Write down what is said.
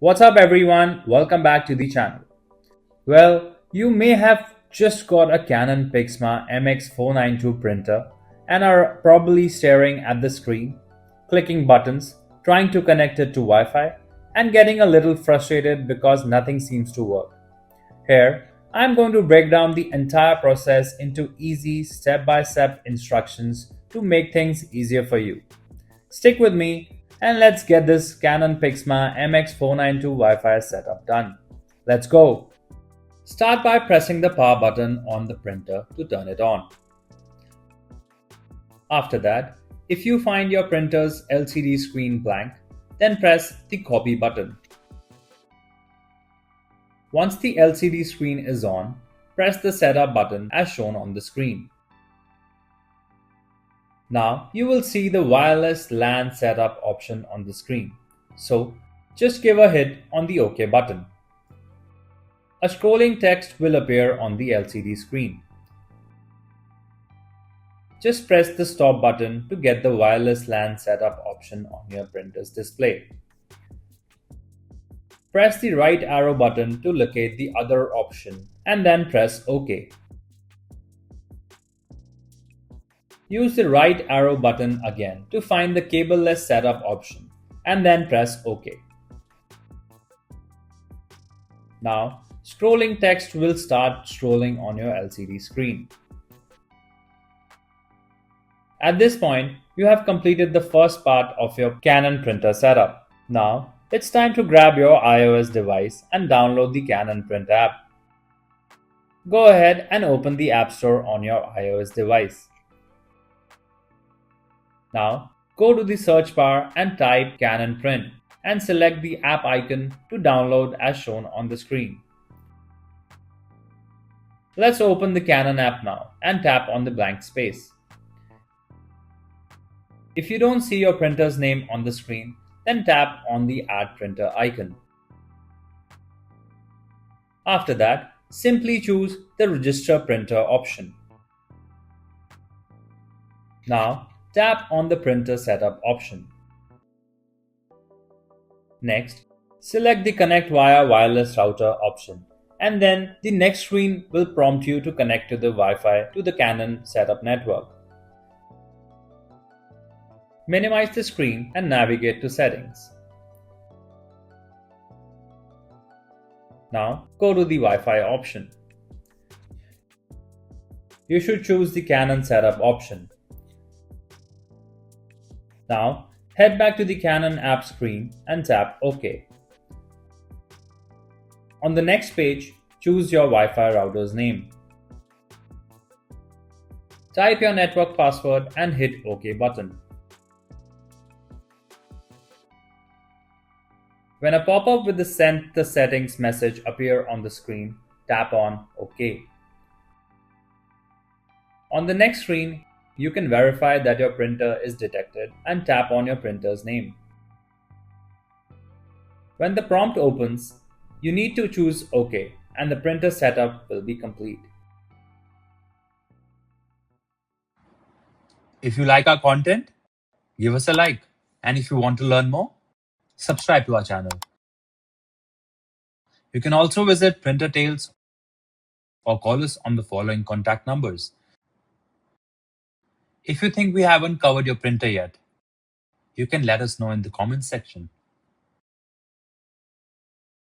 What's up everyone? Welcome back to the channel. Well, you may have just got a Canon Pixma MX492 printer and are probably staring at the screen, clicking buttons, trying to connect it to Wi-Fi, and getting a little frustrated because nothing seems to work. Here, I'm going to break down the entire process into easy step-by-step instructions to make things easier for you. Stick with me and let's get this Canon Pixma MX492 Wi-Fi setup done. Let's go! Start by pressing the power button on the printer to turn it on. After that, if you find your printer's LCD screen blank, then press the copy button. Once the LCD screen is on, press the setup button as shown on the screen. Now you will see the wireless LAN setup option on the screen. So just give a hit on the OK button. A scrolling text will appear on the LCD screen. Just press the stop button to get the wireless LAN setup option on your printer's display. Press the right arrow button to locate the other option and then press OK. Use the right arrow button again to find the cableless setup option and then press OK. Now, scrolling text will start scrolling on your LCD screen. At this point, you have completed the first part of your Canon printer setup. Now, it's time to grab your iOS device and download the Canon Print app. Go ahead and open the App Store on your iOS device. Now, go to the search bar and type Canon Print and select the app icon to download as shown on the screen. Let's open the Canon app now and tap on the blank space. If you don't see your printer's name on the screen, then tap on the Add Printer icon. After that, simply choose the Register Printer option. Now, tap on the Printer Setup option. Next, select the Connect via Wireless Router option, and then the next screen will prompt you to connect to the Wi-Fi to the Canon setup network. Minimize the screen and navigate to Settings. Now, go to the Wi-Fi option. You should choose the Canon Setup option. Now, head back to the Canon app screen and tap OK. On the next page, choose your Wi-Fi router's name. Type your network password and hit OK button. When a pop-up with the Set the Settings message appear on the screen, tap on OK. On the next screen, you can verify that your printer is detected and tap on your printer's name. When the prompt opens, you need to choose OK and the printer setup will be complete. If you like our content, give us a like. And if you want to learn more, subscribe to our channel. You can also visit Printer Tales or call us on the following contact numbers. If you think we haven't covered your printer yet, you can let us know in the comments section.